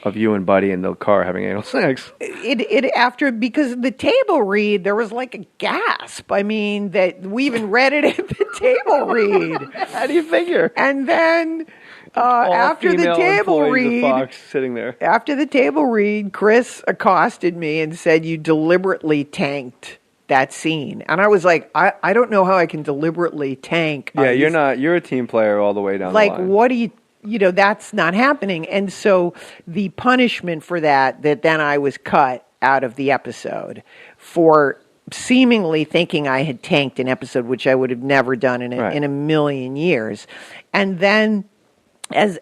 of you and Buddy in the car having anal sex. Because the table read, there was like a gasp. I mean, that we even read it at the table read. How do you figure? And then after the table read, Fox sitting there. After the table read, Chris accosted me and said, "You deliberately tanked that scene." And I was like, I don't know how I can deliberately tank. Yeah, you're a team player all the way down the line. What do you that's not happening. And so the punishment for that then I was cut out of the episode for seemingly thinking I had tanked an episode, which I would have never done in a million years. And then and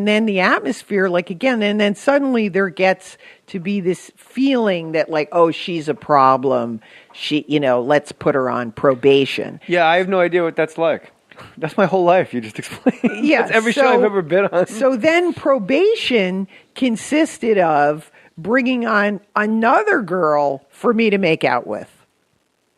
then the atmosphere, like again, and then suddenly there gets to be this feeling that like, oh, she's a problem. Let's put her on probation. Yeah, I have no idea what that's like. That's my whole life. You just explained. Yeah, that's every show I've ever been on. So then probation consisted of bringing on another girl for me to make out with.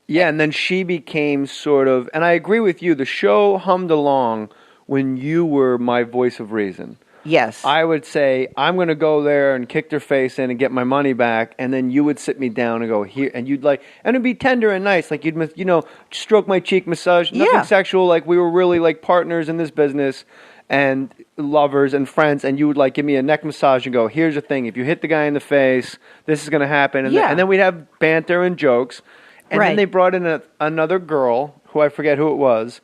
Yeah, and then she became sort of, and I agree with you, the show hummed along when you were my voice of reason. Yes. I would say, I'm going to go there and kick their face in and get my money back. And then you would sit me down and go, here. And you'd and it'd be tender and nice. Like you'd, stroke my cheek, massage. Nothing sexual. Like we were really like partners in this business and lovers and friends. And you would give me a neck massage and go, here's the thing. If you hit the guy in the face, this is going to happen. And, and then we'd have banter and jokes. And then they brought in another girl who I forget who it was.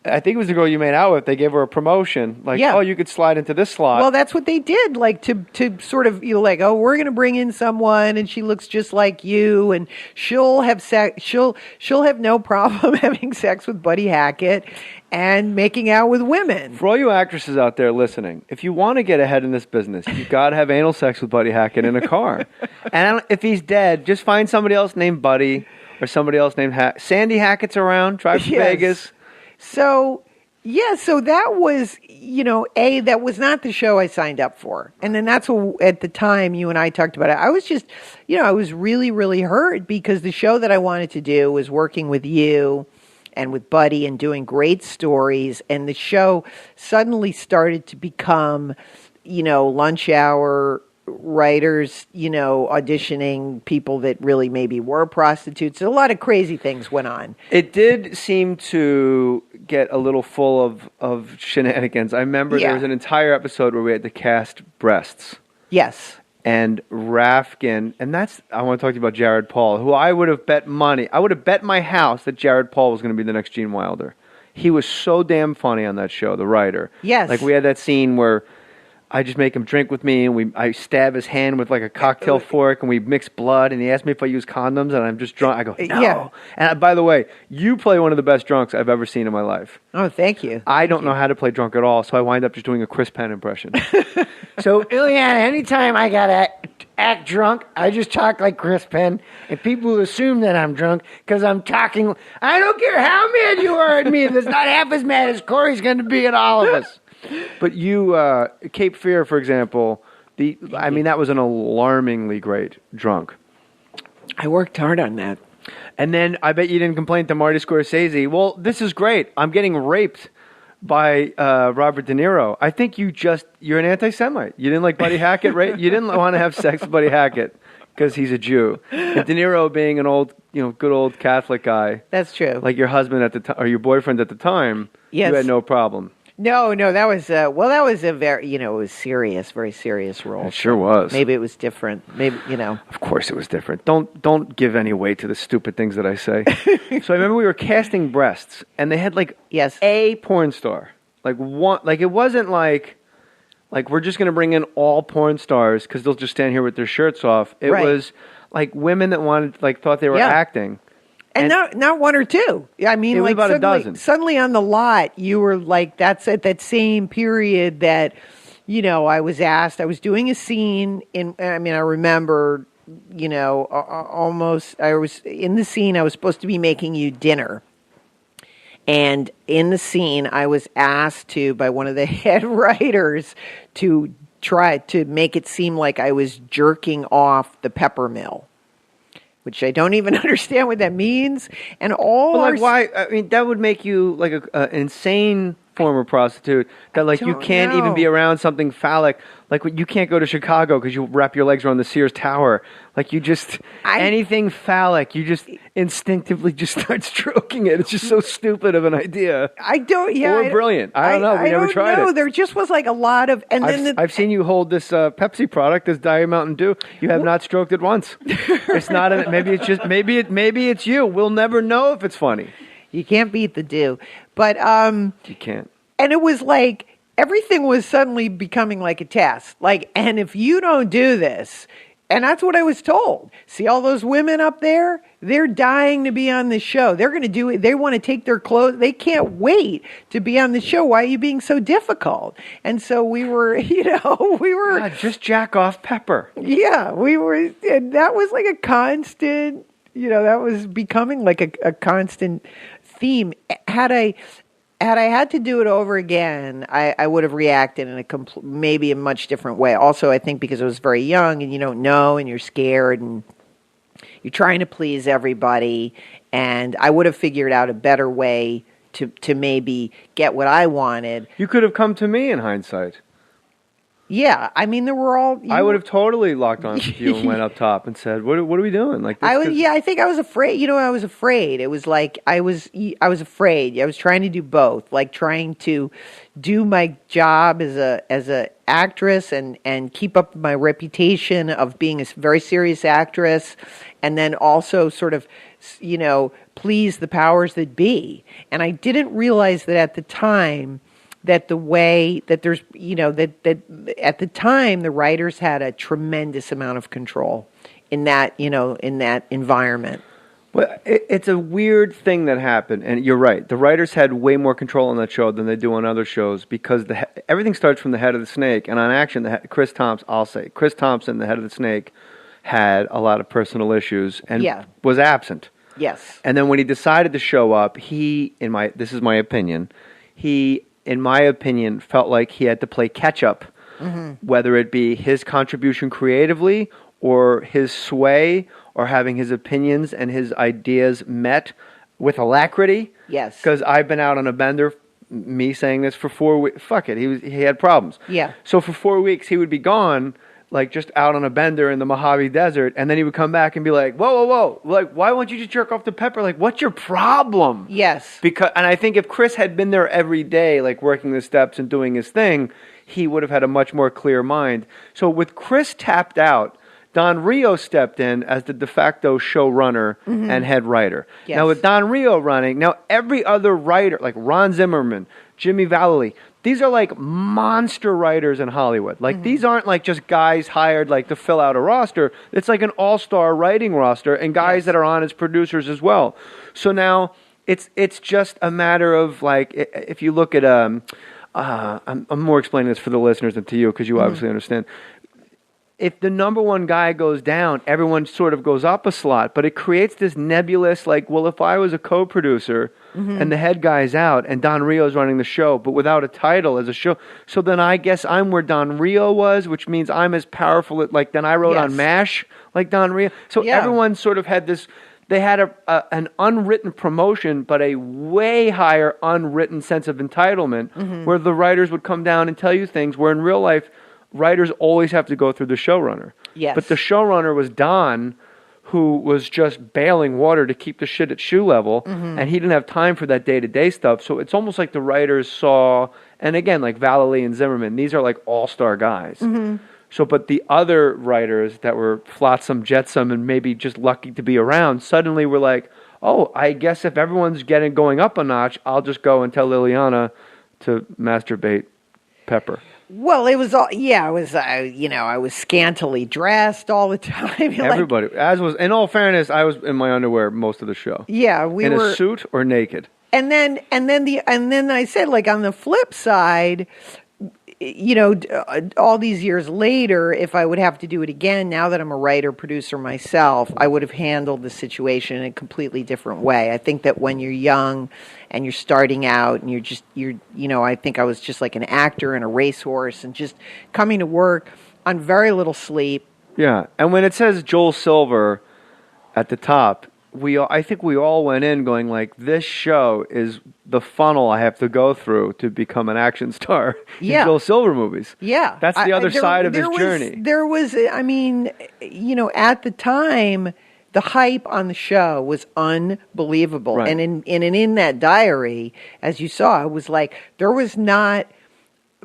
I think it was the girl you made out with. They gave her a promotion. Oh, you could slide into this slot. Well, that's what they did. To sort of, oh, we're going to bring in someone and she looks just like you and she'll have sex. She'll have no problem having sex with Buddy Hackett and making out with women. For all you actresses out there listening, if you want to get ahead in this business, you got to have anal sex with Buddy Hackett in a car. And if he's dead, just find somebody else named Buddy or somebody else named Sandy Hackett's around. Drive to Vegas. So that was, that was not the show I signed up for. And then that's what, at the time, you and I talked about it. I was just, I was really, really hurt because the show that I wanted to do was working with you and with Buddy and doing great stories. And the show suddenly started to become, lunch hour writers, auditioning people that really maybe were prostitutes. A lot of crazy things went on. It did seem to get a little full of shenanigans. I remember there was an entire episode where we had to cast breasts. Yes. And Rafkin, and I want to talk to you about Jared Paul, who I would have bet money. I would have bet my house that Jared Paul was going to be the next Gene Wilder. He was so damn funny on that show, the writer. Yes. We had that scene where I just make him drink with me, and I stab his hand with a cocktail fork, and we mix blood, and he asked me if I use condoms, and I'm just drunk. I go, no. Yeah. And by the way, you play one of the best drunks I've ever seen in my life. Oh, thank you. I don't know how to play drunk at all, so I wind up just doing a Chris Penn impression. So, Illeana, anytime I gotta act drunk, I just talk like Chris Penn, and people assume that I'm drunk because I'm talking. I don't care how mad you are at me. That's not half as mad as Corey's going to be at all of us. But you, Cape Fear, for example, that was an alarmingly great drunk. I worked hard on that. And then I bet you didn't complain to Marty Scorsese. Well, this is great. I'm getting raped by Robert De Niro. I think you're an anti-Semite. You didn't like Buddy Hackett, right? You didn't want to have sex with Buddy Hackett because he's a Jew. And De Niro being an old, good old Catholic guy. That's true. Like your husband at the time, or your boyfriend at the time. Yes. You had no problem. No, that was that was a very, it was very serious role. It sure was. Maybe it was different. Maybe, Of course it was different. Don't give any weight to the stupid things that I say. So I remember we were casting breasts, and they had a porn star, one, it wasn't like we're just going to bring in all porn stars because they'll just stand here with their shirts off. It was women that wanted, thought they were acting. And not one or two. I mean, it was about a dozen. Suddenly on the lot, you were that's at that same period that, I was asked. I was doing a scene I remember, almost. I was in the scene. I was supposed to be making you dinner, and in the scene, I was asked by one of the head writers to try to make it seem like I was jerking off the pepper mill, which I don't even understand what that means. And why? I mean, that would make you an insane former prostitute, that like you don't can't even know. be around something phallic. Like you can't go to Chicago because you wrap your legs around the Sears Tower. Like you just anything phallic, you just instinctively just start stroking it. It's just so stupid of an idea. I don't. Yeah, Or brilliant. I don't know. We never tried it. There just was like a lot of, and then I've seen you hold this Pepsi product, this Diet Mountain Dew. You have not stroked it once. It's not. Maybe it's just. Maybe it's you. We'll never know if it's funny. you can't beat the dew, but You can't. and it was like everything was suddenly becoming like a test. Like, and if you don't do this, and that's what I was told. See all those women up there? They're dying to be on the show. They're going to do it. They want to take their clothes. They can't wait to be on the show. Why are you being so difficult? And so we were, God, just jack off Pepper. yeah, we were, and that was like a constant, that was becoming like a constant theme. Had I had to do it over again, I would have reacted in maybe a much different way. Also, I think because I was very young and you don't know and you're scared and you're trying to please everybody, and I would have figured out a better way to maybe get what I wanted. You could have come to me in hindsight. Yeah, I mean, there were all. I would have totally locked on with you and went up top and said, "What are we doing?" Like, I think I was afraid. I was afraid. It was like I was afraid. I was trying to do both, like trying to do my job as a actress and keep up my reputation of being a very serious actress, and then also sort of, please the powers that be. And I didn't realize that at the time. That the way that there's, that at the time the writers had a tremendous amount of control in that, in that environment. Well, it's a weird thing that happened, and you're right. The writers had way more control on that show than they do on other shows because everything starts from the head of the snake. And on Action, Chris Thompson, the head of the snake, had a lot of personal issues and was absent. Yes. And then when he decided to show up, this is my opinion, in my opinion, felt like he had to play catch-up, whether it be his contribution creatively or his sway or having his opinions and his ideas met with alacrity. Yes. Because I've been out on a bender, me saying this for 4 weeks. Fuck it, he had problems. Yeah. So for 4 weeks, he would be gone, like just out on a bender in the Mojave Desert, and then he would come back and be like, whoa, like, why won't you just jerk off to Pepper? Like, what's your problem? Yes. And I think if Chris had been there every day, like working the steps and doing his thing, he would have had a much more clear mind. So with Chris tapped out, Don Rio stepped in as the de facto showrunner and head writer. Yes. Now with Don Rio running, now every other writer, like Ron Zimmerman, Jimmy Vallely, these are like monster writers in Hollywood. Like these aren't like just guys hired like to fill out a roster. It's like an all-star writing roster and guys that are on as producers as well. So now it's just a matter of like, if you look at I'm more explaining this for the listeners than to you because you obviously understand. If the number one guy goes down, everyone sort of goes up a slot, but it creates this nebulous, like, well, if I was a co-producer and the head guy's out and Don Rio's running the show, but without a title as a show, so then I guess I'm where Don Rio was, which means I'm as powerful, like, then I wrote on MASH, like Don Rio. So everyone sort of had this, they had an unwritten promotion, but a way higher unwritten sense of entitlement where the writers would come down and tell you things where in real life, writers always have to go through the showrunner. Yes. But the showrunner was Don, who was just bailing water to keep the shit at shoe level, and he didn't have time for that day-to-day stuff. So it's almost like the writers saw, and again, like Vallely and Zimmerman, these are like all-star guys. So, but the other writers that were flotsam, jetsam, and maybe just lucky to be around, suddenly were like, oh, I guess if everyone's going up a notch, I'll just go and tell Illeana to masturbate Pepper. Well, it was all, I was, I was scantily dressed all the time. Everybody, in all fairness, I was in my underwear most of the show. Yeah, we were. In a suit or naked. And then I said, like, on the flip side, all these years later, if I would have to do it again, now that I'm a writer, producer myself, I would have handled the situation in a completely different way. I think that when you're young and you're starting out and I think I was just like an actor and a racehorse and just coming to work on very little sleep. Yeah. And when it says Joel Silver at the top, I think we all went in going like, this show is the funnel I have to go through to become an action star in Bill Silver movies. Yeah. That's the other side of his journey. There was, I mean, at the time, the hype on the show was unbelievable. Right. And in that diary, as you saw, it was like, there was not,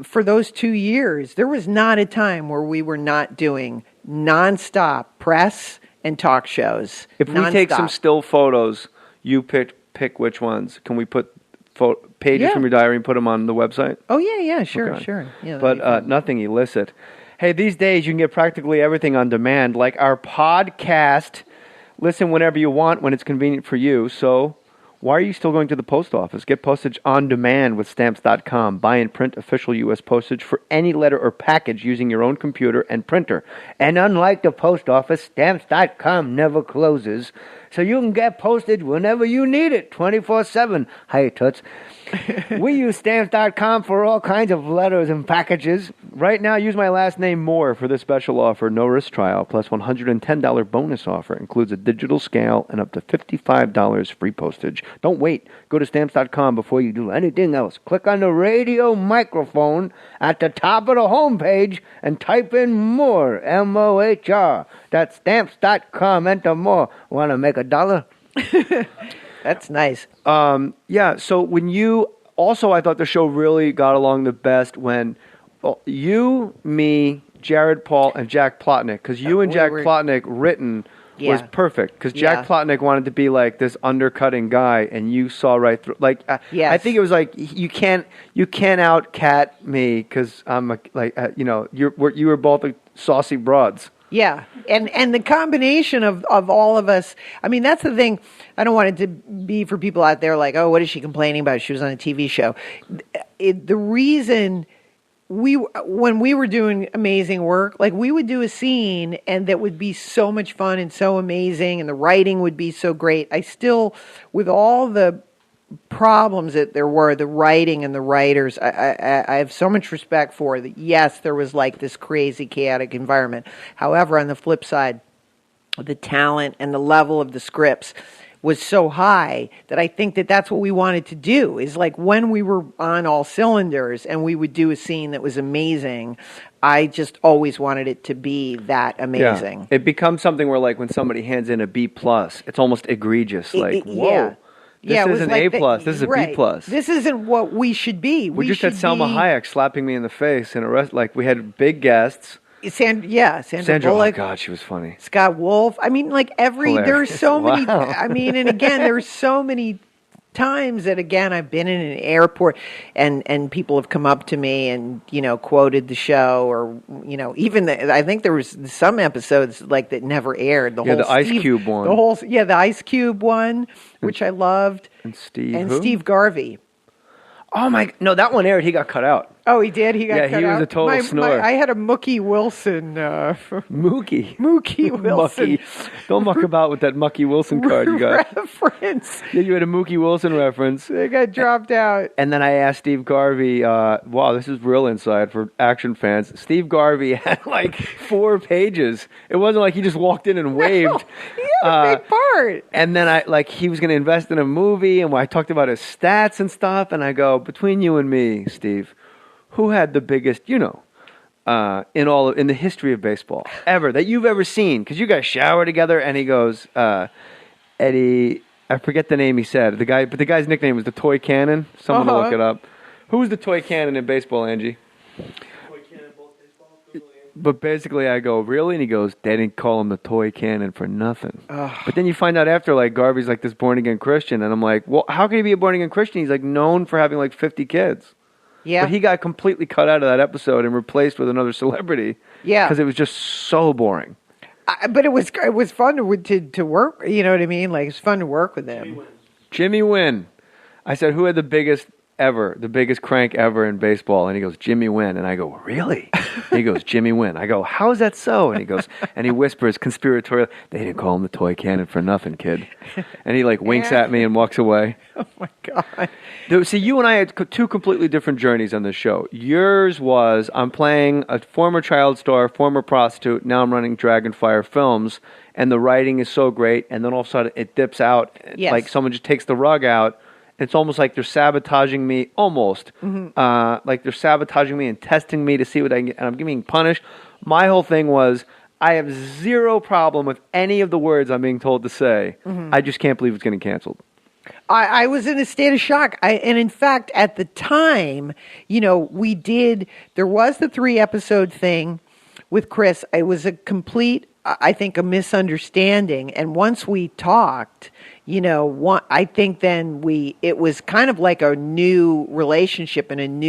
for those 2 years, there was not a time where we were not doing nonstop press and talk shows. If we take some still photos, you pick which ones. Can we put pages from your diary and put them on the website? Oh, yeah, sure, Okay. sure. Yeah, But nothing illicit. Hey, these days you can get practically everything on demand, like our podcast. Listen whenever you want, when it's convenient for you. So why are you still going to the post office? Get postage on demand with Stamps.com. Buy and print official U.S. postage for any letter or package using your own computer and printer. And unlike the post office, Stamps.com never closes, so you can get postage whenever you need it, 24/7. Hi, Toots. We use Stamps.com for all kinds of letters and packages. Right now, use my last name, Mohr, for this special offer. No risk trial, plus $110 bonus offer. Includes a digital scale and up to $55 free postage. Don't wait. Go to Stamps.com before you do anything else. Click on the radio microphone at the top of the homepage and type in Mohr, M-O-H-R. That's Stamps.com. Enter Mohr. Want to make $1? That's nice. Yeah, so when you... Also, I thought the show really got along the best when you, me, Jared Paul, and Jack Plotnick, because you and Jack Plotnick written was perfect, because Jack Plotnick wanted to be like this undercutting guy, and you saw right through. Like, I think it was like you can't out cat me because I'm you were both saucy broads. Yeah, and the combination of all of us, I mean, that's the thing. I don't want it to be for people out there like, oh, what is she complaining about? She was on a TV show. The reason when we were doing amazing work, like we would do a scene and that would be so much fun and so amazing and the writing would be so great. I still, with all the problems that there were, the writing and the writers, I have so much respect for that. Yes, there was like this crazy chaotic environment. However, on the flip side, the talent and the level of the scripts was so high that I think that that's what we wanted to do, is like when we were on all cylinders and we would do a scene that was amazing, I just always wanted it to be that amazing. Yeah. It becomes something where like when somebody hands in a B+, it's almost egregious. Like, whoa. This isn't like A+. This is a B+. This isn't what we should be. We just had Salma Hayek slapping me in the face in a like we had big guests. Sandra Bullock. Oh God, she was funny. Scott Wolf. I mean, like there's so many. Wow. I mean, and again, there's so many times that again I've been in an airport and people have come up to me and quoted the show, or even I think there was some episodes like that never aired. The Ice Cube one. The Ice Cube one, which I loved. And Steve Garvey. Oh my! No, that one aired. He got cut out. Oh, he did. He got cut out. Yeah, he was a total snore. I had a Mookie Wilson. Mookie Wilson. Mucky. Don't muck about with that Mucky Wilson card you got. Reference. Yeah, you had a Mookie Wilson reference. They got dropped out. And then I asked Steve Garvey. Wow, this is real inside for action fans. Steve Garvey had like 4 pages. It wasn't like he just walked in and waved. No, he had a big part. And then he was going to invest in a movie, and I talked about his stats and stuff, and I go, between you and me, Steve, who had the biggest, in the history of baseball ever that you've ever seen? Because you guys shower together, and he goes, Eddie, I forget the name he said. But the guy's nickname was the Toy Cannon. Someone will look it up. Who was the Toy Cannon in baseball, Angie? Toy Cannon, both baseball. But basically, I go, really? And he goes, they didn't call him the Toy Cannon for nothing. But then you find out after, like, Garvey's like this born-again Christian. And I'm like, well, how can he be a born-again Christian? He's, like, known for having, like, 50 kids. Yeah. But he got completely cut out of that episode and replaced with another celebrity. Yeah. Because it was just so boring. But it was fun to work. You know what I mean? Like, it's fun to work with him. Jimmy Wynn. I said, who had the biggest ever, the biggest crank ever in baseball. And he goes, Jimmy Wynn. And I go, really? He goes, Jimmy Wynn. I go, how is that so? And he goes, and he whispers conspiratorial, they didn't call him the toy cannon for nothing, kid. And he like winks at me and walks away. Oh my God. See, you and I had two completely different journeys on this show. Yours was, I'm playing a former child star, former prostitute. Now I'm running Dragonfire Films. And the writing is so great. And then all of a sudden it dips out. Yes. Like someone just takes the rug out. It's almost like they're sabotaging me, almost. Like they're sabotaging me and testing me to see what I can get. And I'm getting punished. My whole thing was, I have zero problem with any of the words I'm being told to say. I just can't believe it's getting canceled. I was in a state of shock. And in fact, at the time, there was the 3-episode thing with Chris. It was a complete, I think, a misunderstanding. And once we talked, I think then it was kind of like a new relationship and a new